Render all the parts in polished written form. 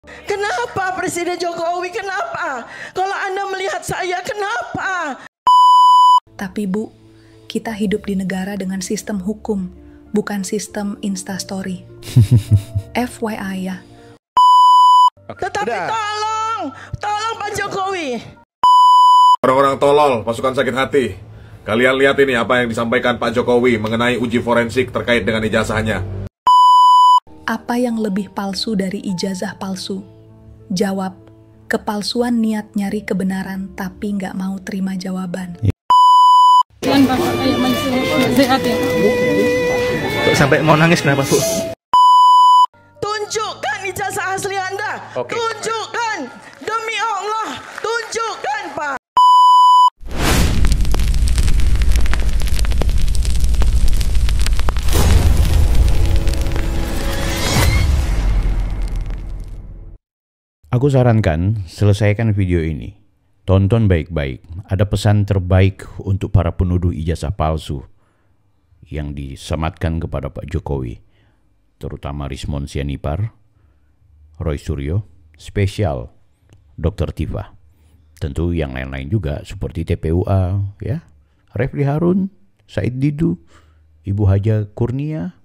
Kenapa Presiden Jokowi? Kenapa? Kalau Anda melihat saya, kenapa? Tapi Bu, kita hidup di negara dengan sistem hukum, bukan sistem instastory. FYI ya. Tetapi tolong Pak Jokowi. Orang-orang tolol, pasukan sakit hati. Kalian lihat ini apa yang disampaikan Pak Jokowi mengenai uji forensik terkait dengan ijazahnya. Apa yang lebih palsu dari ijazah palsu? Jawab, kepalsuan niat nyari kebenaran tapi nggak mau terima jawaban. Kok sampai mau nangis kenapa, Bu? Tunjukkan ijazah asli Anda. Oke. Tunjukkan. Demi Allah, tunjukkan, Pak. Aku sarankan, selesaikan video ini. Tonton baik-baik. Ada pesan terbaik untuk para penuduh ijazah palsu yang disematkan kepada Pak Jokowi, terutama Rismon Sianipar, Roy Suryo, spesial Dr. Tifa. Tentu yang lain-lain juga seperti TPUA, ya, Refli Harun, Said Didu, Ibu Haja Kurnia,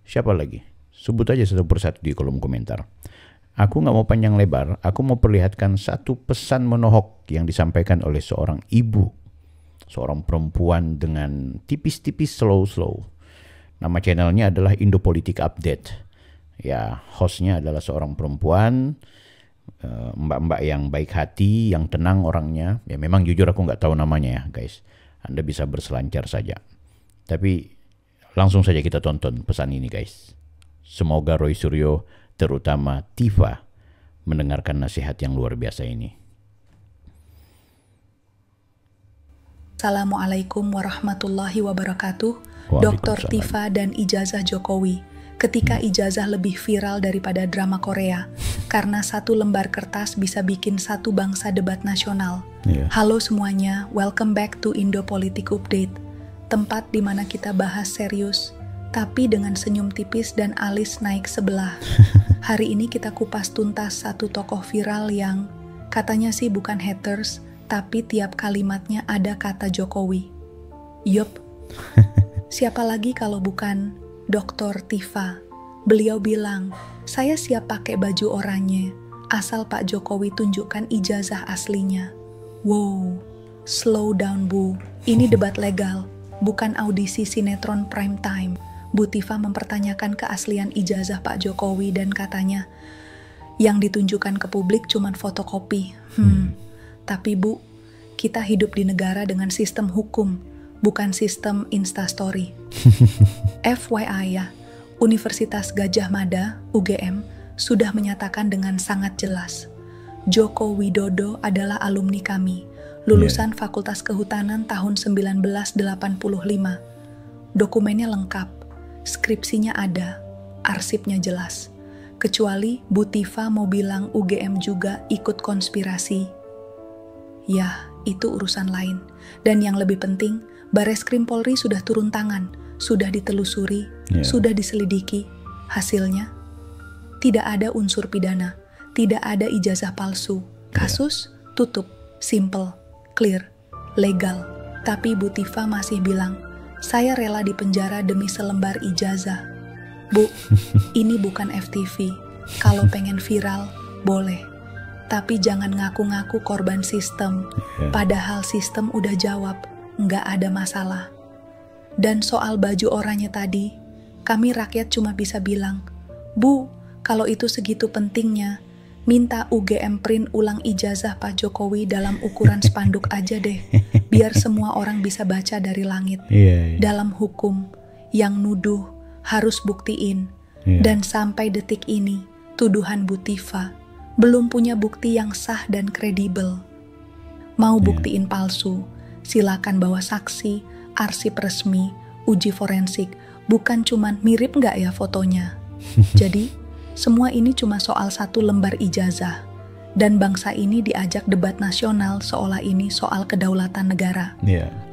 siapa lagi? Sebut aja satu persatu di kolom komentar. Aku nggak mau panjang lebar, aku mau perlihatkan satu pesan menohok yang disampaikan oleh seorang ibu, seorang perempuan dengan tipis-tipis slow-slow. Nama channelnya adalah Indopolitik Update. Ya, hostnya adalah seorang perempuan, mbak-mbak yang baik hati, yang tenang orangnya. Ya memang jujur aku nggak tahu namanya ya guys. Anda bisa berselancar saja. Tapi langsung saja kita tonton pesan ini guys. Semoga Roy Suryo terutama Tifa mendengarkan nasihat yang luar biasa ini. Assalamualaikum warahmatullahi wabarakatuh. Dr. Tifa dan ijazah Jokowi. Ketika ijazah lebih viral daripada drama Korea, karena satu lembar kertas bisa bikin satu bangsa debat nasional. Halo semuanya, welcome back to Indopolitik Update, tempat di mana kita bahas serius, tapi dengan senyum tipis dan alis naik sebelah. Hari ini kita kupas tuntas satu tokoh viral yang katanya sih bukan haters, tapi tiap kalimatnya ada kata Jokowi. Yup, siapa lagi kalau bukan Dr. Tifa. Beliau bilang, saya siap pakai baju oranye, asal Pak Jokowi tunjukkan ijazah aslinya. Wow, slow down Bu, ini debat legal, bukan audisi sinetron prime time. Bu Tifa mempertanyakan keaslian ijazah Pak Jokowi dan katanya, yang ditunjukkan ke publik cuma fotokopi. Tapi Bu, kita hidup di negara dengan sistem hukum, bukan sistem instastory. FYI ya, Universitas Gadjah Mada, UGM, sudah menyatakan dengan sangat jelas, Joko Widodo adalah alumni kami, lulusan Fakultas Kehutanan tahun 1985. Dokumennya lengkap. Skripsinya ada, arsipnya jelas. Kecuali Bu Tifa mau bilang UGM juga ikut konspirasi. Ya, itu urusan lain. Dan yang lebih penting, Bareskrim Polri sudah turun tangan, sudah ditelusuri, sudah diselidiki. Hasilnya, tidak ada unsur pidana, tidak ada ijazah palsu. Kasus tutup, simple, clear, legal. Tapi Bu Tifa masih bilang, saya rela dipenjara demi selembar ijazah. Bu, ini bukan FTV. Kalau pengen viral, boleh. Tapi jangan ngaku-ngaku korban sistem. Padahal sistem udah jawab, nggak ada masalah. Dan soal baju oranye tadi, kami rakyat cuma bisa bilang, Bu, kalau itu segitu pentingnya, minta UGM print ulang ijazah Pak Jokowi dalam ukuran spanduk aja deh, biar semua orang bisa baca dari langit. Dalam hukum, yang nuduh harus buktiin. Dan sampai detik ini, tuduhan Bu Tifa belum punya bukti yang sah dan kredibel. Mau buktiin palsu, silakan bawa saksi, arsip resmi, uji forensik, bukan cuman mirip nggak ya fotonya. Jadi, semua ini cuma soal satu lembar ijazah. Dan bangsa ini diajak debat nasional seolah ini soal kedaulatan negara.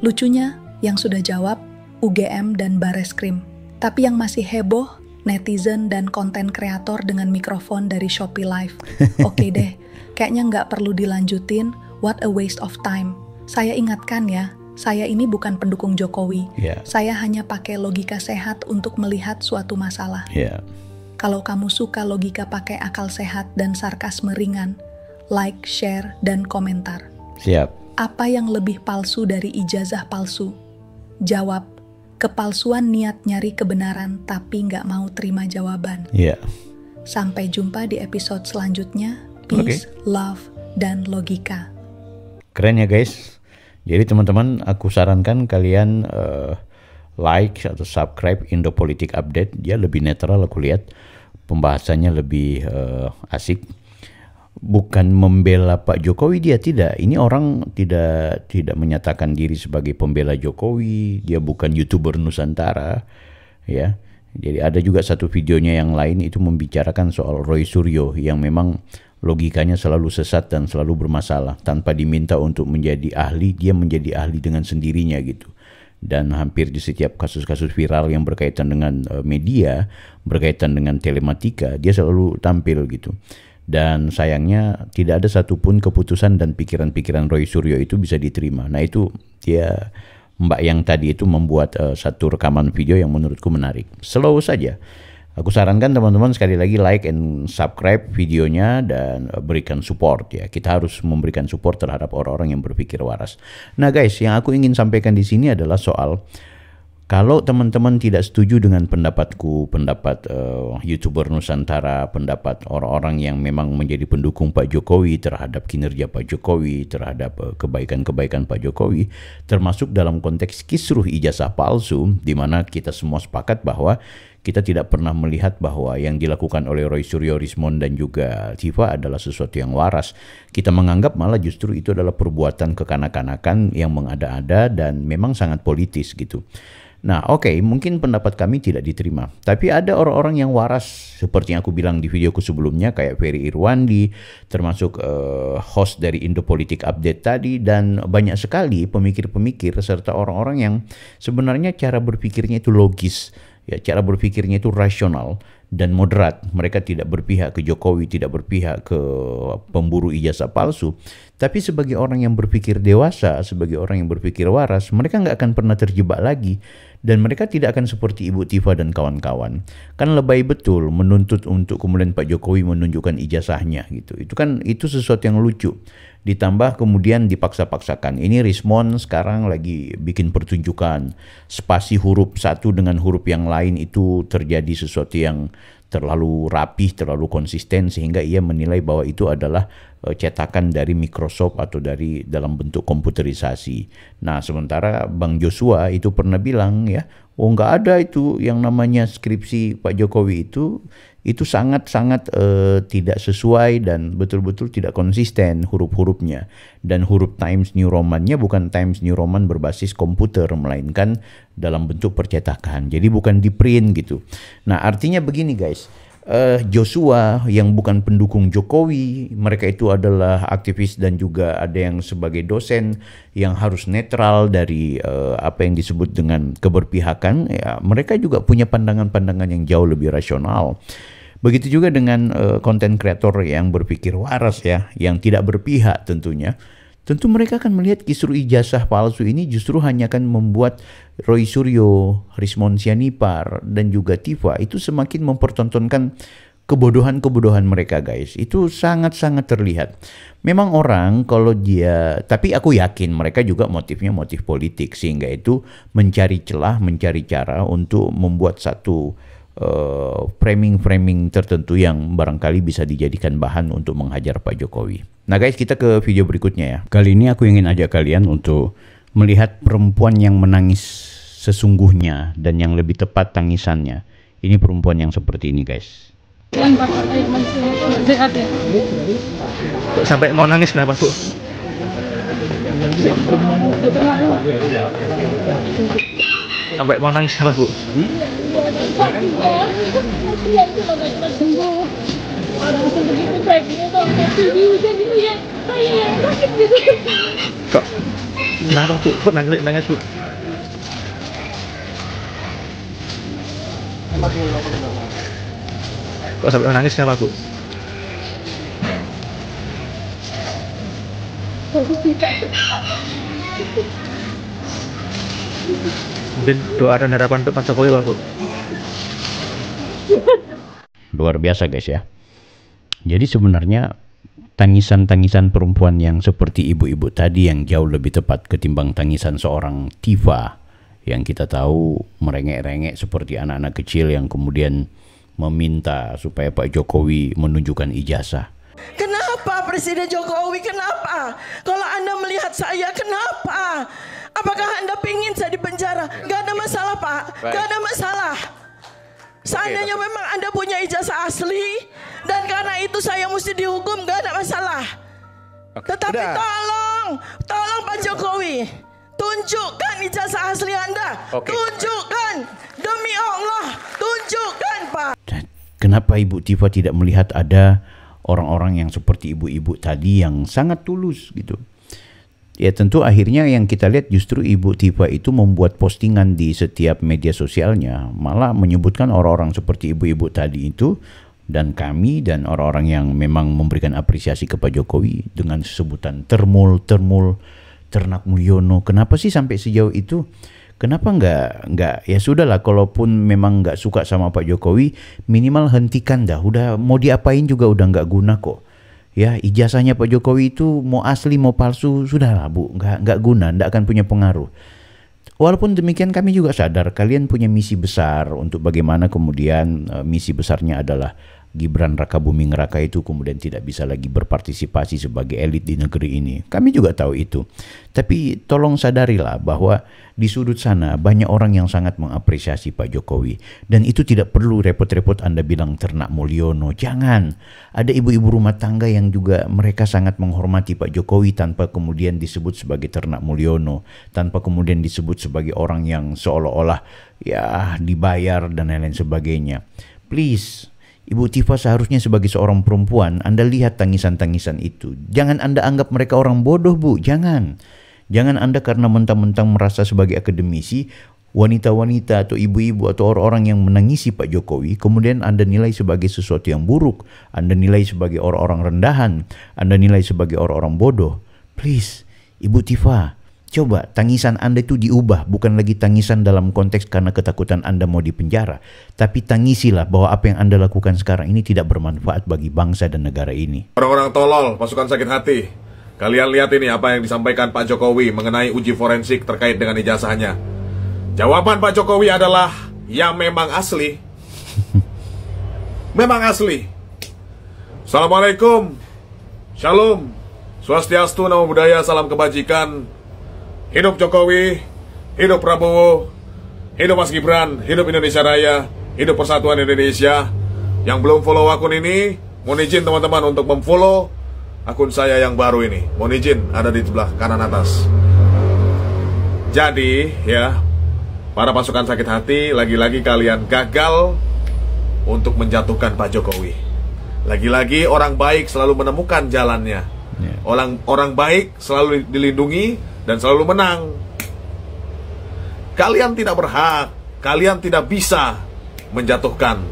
Lucunya, yang sudah jawab UGM dan Bareskrim. Tapi yang masih heboh, netizen dan konten kreator dengan mikrofon dari Shopee Live. Oke deh, kayaknya nggak perlu dilanjutin, what a waste of time. Saya ingatkan ya, saya ini bukan pendukung Jokowi. Saya hanya pakai logika sehat untuk melihat suatu masalah. Kalau kamu suka logika pakai akal sehat dan sarkasme ringan, like, share, dan komentar. Siap. Apa yang lebih palsu dari ijazah palsu? Jawab, kepalsuan niat nyari kebenaran tapi nggak mau terima jawaban. Sampai jumpa di episode selanjutnya. Peace, love, dan logika. Keren ya guys. Jadi teman-teman, aku sarankan kalian like atau subscribe Indo Politik Update. Dia lebih netral, aku lihat pembahasannya lebih asik. Bukan membela Pak Jokowi, dia tidak. Ini orang tidak menyatakan diri sebagai pembela Jokowi. Dia bukan YouTuber Nusantara, ya. Jadi ada juga satu videonya yang lain itu membicarakan soal Roy Suryo yang memang logikanya selalu sesat dan selalu bermasalah. Tanpa diminta untuk menjadi ahli, dia menjadi ahli dengan sendirinya gitu. Dan hampir di setiap kasus-kasus viral yang berkaitan dengan media, berkaitan dengan telematika, dia selalu tampil gitu. Dan sayangnya tidak ada satupun keputusan dan pikiran-pikiran Roy Suryo itu bisa diterima. Nah itu dia, Mbak yang tadi itu membuat satu rekaman video yang menurutku menarik. Slow saja. Aku sarankan teman-teman sekali lagi like and subscribe videonya dan berikan support ya. Kita harus memberikan support terhadap orang-orang yang berpikir waras. Nah guys, yang aku ingin sampaikan di sini adalah soal kalau teman-teman tidak setuju dengan pendapatku, pendapat YouTuber Nusantara, pendapat orang-orang yang memang menjadi pendukung Pak Jokowi terhadap kinerja Pak Jokowi, terhadap kebaikan-kebaikan Pak Jokowi, termasuk dalam konteks kisruh ijazah palsu, di mana kita semua sepakat bahwa kita tidak pernah melihat bahwa yang dilakukan oleh Roy Suryo, Rismond, dan juga Tifa adalah sesuatu yang waras. Kita menganggap malah justru itu adalah perbuatan kekanak-kanakan yang mengada-ada dan memang sangat politis gitu. Nah oke, mungkin pendapat kami tidak diterima. Tapi ada orang-orang yang waras seperti yang aku bilang di videoku sebelumnya, kayak Ferry Irwandi, termasuk host dari Indo Politik Update tadi, dan banyak sekali pemikir-pemikir serta orang-orang yang sebenarnya cara berpikirnya itu logis, ya, cara berpikirnya itu rasional dan moderat. Mereka tidak berpihak ke Jokowi, tidak berpihak ke pemburu ijazah palsu. Tapi sebagai orang yang berpikir dewasa, sebagai orang yang berpikir waras, mereka nggak akan pernah terjebak lagi. Dan mereka tidak akan seperti Ibu Tifa dan kawan-kawan. Kan lebay betul menuntut untuk kemudian Pak Jokowi menunjukkan ijazahnya gitu. Itu sesuatu yang lucu. Ditambah kemudian dipaksa-paksakan. Ini Rismond sekarang lagi bikin pertunjukan. Spasi huruf satu dengan huruf yang lain itu terjadi sesuatu yang terlalu rapih, terlalu konsisten, sehingga ia menilai bahwa itu adalah cetakan dari Microsoft atau dari dalam bentuk komputerisasi. Nah sementara Bang Joshua itu pernah bilang ya, oh nggak ada itu yang namanya skripsi Pak Jokowi itu sangat-sangat tidak sesuai dan betul-betul tidak konsisten huruf-hurufnya. Dan huruf Times New Roman-nya bukan Times New Roman berbasis komputer, melainkan dalam bentuk percetakan. Jadi bukan di print gitu. Nah artinya begini guys, Joshua yang bukan pendukung Jokowi, mereka itu adalah aktivis dan juga ada yang sebagai dosen yang harus netral dari apa yang disebut dengan keberpihakan, ya, mereka juga punya pandangan-pandangan yang jauh lebih rasional. Begitu juga dengan konten kreator yang berpikir waras ya, yang tidak berpihak tentunya. Tentu mereka akan melihat kisruh ijazah palsu ini justru hanya akan membuat Roy Suryo, Rismond Sianipar, dan juga Tifa itu semakin mempertontonkan kebodohan-kebodohan mereka guys. Itu sangat-sangat terlihat. Memang orang kalau dia, tapi aku yakin mereka juga motifnya motif politik, sehingga itu mencari celah, mencari cara untuk membuat satu framing-framing tertentu yang barangkali bisa dijadikan bahan untuk menghajar Pak Jokowi. Nah guys, kita ke video berikutnya ya. Kali ini aku ingin ajak kalian untuk melihat perempuan yang menangis sesungguhnya dan yang lebih tepat tangisannya. Ini perempuan yang seperti ini guys. Sampai mau nangis kenapa Bu? Sampai mau nangis kenapa Bu? Kok? Kenapa Bu? Kok nangis Bu? Kok sampai menangis kenapa, Bu? Mungkin doa dan harapan untuk Pak Jokowi, Pak, Bu. Luar biasa guys ya. Jadi sebenarnya tangisan-tangisan perempuan yang seperti ibu-ibu tadi yang jauh lebih tepat ketimbang tangisan seorang Tifa yang kita tahu merengek-rengek seperti anak-anak kecil yang kemudian meminta supaya Pak Jokowi menunjukkan ijazah. Kenapa Presiden Jokowi? Kenapa? Kalau Anda melihat saya, kenapa? Apakah Anda pingin saya di penjara? Gak ada masalah, Pak. Gak ada masalah. Seandainya memang Anda punya ijazah asli dan karena itu saya mesti dihukum, gak ada masalah. Tetapi tolong Pak Jokowi, tunjukkan ijazah asli Anda. Tunjukkan, demi Allah, tunjukkan, Pak. Kenapa Ibu Tifa tidak melihat ada orang-orang yang seperti ibu-ibu tadi yang sangat tulus gitu? Ya tentu akhirnya yang kita lihat justru Ibu Tifa itu membuat postingan di setiap media sosialnya, malah menyebutkan orang-orang seperti ibu-ibu tadi itu dan kami dan orang-orang yang memang memberikan apresiasi ke Pak Jokowi dengan sebutan termul, ternak Mulyono. Kenapa sih sampai sejauh itu? Kenapa nggak ya sudahlah, kalaupun memang nggak suka sama Pak Jokowi, minimal hentikan dah. Udah mau diapain juga udah nggak guna kok. Ya ijazahnya Pak Jokowi itu mau asli mau palsu sudahlah Bu, nggak guna, nggak akan punya pengaruh. Walaupun demikian kami juga sadar kalian punya misi besar untuk bagaimana kemudian misi besarnya adalah Gibran Rakabuming Raka itu kemudian tidak bisa lagi berpartisipasi sebagai elit di negeri ini. Kami juga tahu itu. Tapi tolong sadarilah bahwa di sudut sana banyak orang yang sangat mengapresiasi Pak Jokowi. Dan itu tidak perlu repot-repot Anda bilang ternak Mulyono. Jangan. Ada ibu-ibu rumah tangga yang juga mereka sangat menghormati Pak Jokowi tanpa kemudian disebut sebagai ternak Mulyono. Tanpa kemudian disebut sebagai orang yang seolah-olah ya dibayar dan lain-lain sebagainya. Please. Ibu Tifa seharusnya sebagai seorang perempuan, Anda lihat tangisan-tangisan itu. Jangan Anda anggap mereka orang bodoh, Bu. Jangan. Jangan Anda karena mentang-mentang merasa sebagai akademisi, wanita-wanita atau ibu-ibu atau orang-orang yang menangisi Pak Jokowi, kemudian Anda nilai sebagai sesuatu yang buruk. Anda nilai sebagai orang-orang rendahan. Anda nilai sebagai orang-orang bodoh. Please, Ibu Tifa, coba tangisan Anda itu diubah, bukan lagi tangisan dalam konteks karena ketakutan Anda mau dipenjara, tapi tangisilah bahwa apa yang Anda lakukan sekarang ini tidak bermanfaat bagi bangsa dan negara ini. Orang-orang tolol, pasukan sakit hati, kalian lihat ini apa yang disampaikan Pak Jokowi mengenai uji forensik terkait dengan ijazahnya. Jawaban Pak Jokowi adalah, ya memang asli. Memang asli. Assalamualaikum, Shalom, Swastiastu, Namo Buddhaya, salam kebajikan. Hidup Jokowi, hidup Prabowo, hidup Mas Gibran, hidup Indonesia Raya, hidup Persatuan Indonesia. Yang belum follow akun ini, mohon izin teman-teman untuk memfollow akun saya yang baru ini. Mohon izin, ada di sebelah kanan atas. Jadi, ya, para pasukan sakit hati, lagi-lagi kalian gagal untuk menjatuhkan Pak Jokowi. Lagi-lagi orang baik selalu menemukan jalannya. Orang baik selalu dilindungi dan selalu menang. Kalian tidak berhak, kalian tidak bisa menjatuhkan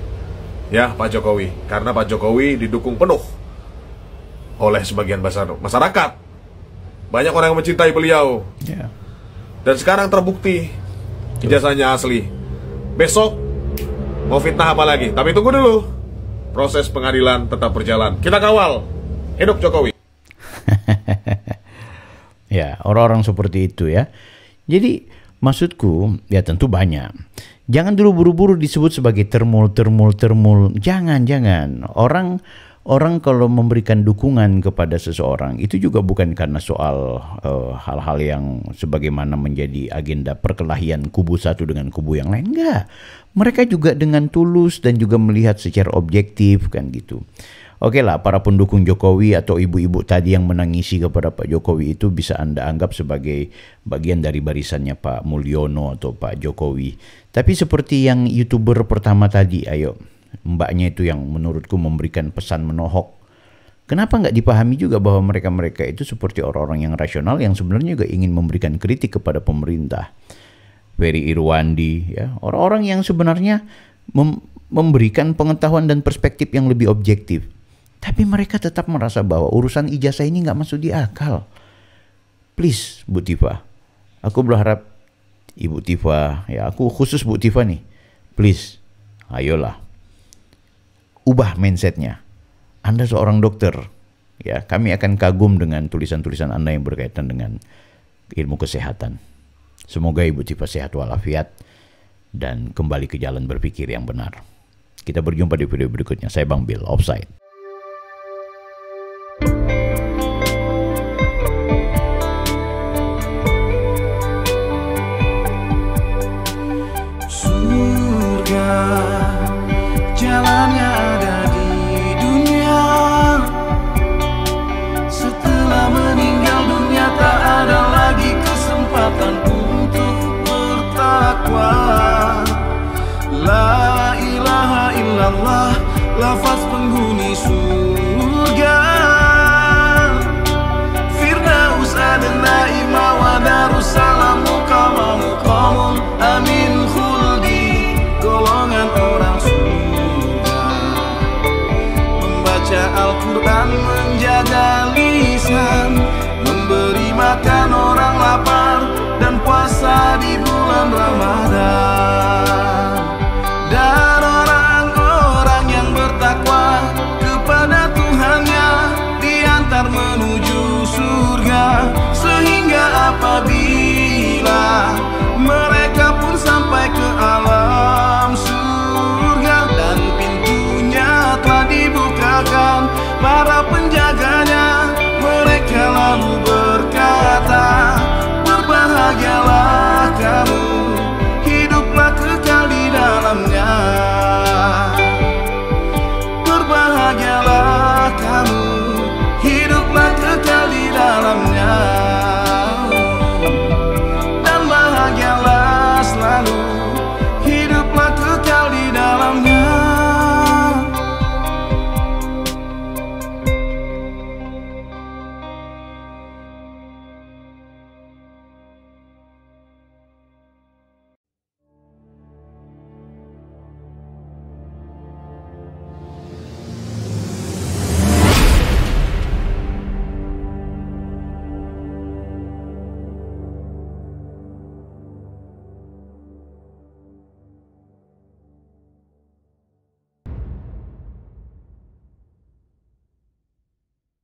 ya Pak Jokowi, karena Pak Jokowi didukung penuh oleh sebagian besar masyarakat. Banyak orang yang mencintai beliau. Dan sekarang terbukti ijazahnya asli. Besok mau fitnah apa lagi? Tapi tunggu dulu. Proses pengadilan tetap berjalan. Kita kawal. Hidup Jokowi. Ya, orang-orang seperti itu ya. Jadi maksudku ya tentu banyak. Jangan dulu buru-buru disebut sebagai termul. Jangan. Orang kalau memberikan dukungan kepada seseorang itu juga bukan karena soal hal-hal yang sebagaimana menjadi agenda perkelahian kubu satu dengan kubu yang lain. Enggak. Mereka juga dengan tulus dan juga melihat secara objektif kan gitu. Oke lah, para pendukung Jokowi atau ibu-ibu tadi yang menangisi kepada Pak Jokowi itu bisa Anda anggap sebagai bagian dari barisannya Pak Mulyono atau Pak Jokowi. Tapi seperti yang YouTuber pertama tadi, ayo, mbaknya itu yang menurutku memberikan pesan menohok. Kenapa nggak dipahami juga bahwa mereka-mereka itu seperti orang-orang yang rasional yang sebenarnya juga ingin memberikan kritik kepada pemerintah. Ferry Irwandi, ya, orang-orang yang sebenarnya memberikan pengetahuan dan perspektif yang lebih objektif. Tapi mereka tetap merasa bahwa urusan ijazah ini nggak masuk di akal. Please, Bu Tifa, aku berharap Ibu Tifa, ya aku khusus Bu Tifa nih, please, ayolah, ubah mindsetnya. Anda seorang dokter, ya kami akan kagum dengan tulisan-tulisan Anda yang berkaitan dengan ilmu kesehatan. Semoga Ibu Tifa sehat walafiat dan kembali ke jalan berpikir yang benar. Kita berjumpa di video berikutnya. Saya Bang Bill, Offside. Surga, jalannya ada di dunia. Setelah meninggal dunia tak ada lagi kesempatan untuk bertakwa. La ilaha illallah, lafaz penghuni surga. Firdaus adna ima wa darussalam muqamamu qamun amin khuldi, golongan orang surga. Membaca Al-Quran, menjaga lisan, memberi makan orang lapar, dan puasa di bulan Ramadan. Dan orang-orang yang bertakwa kepada Tuhannya diantar menuju surga. Sehingga apabila mereka pun sampai ke alam surga dan pintunya telah dibukakan, para penjaganya mereka lalu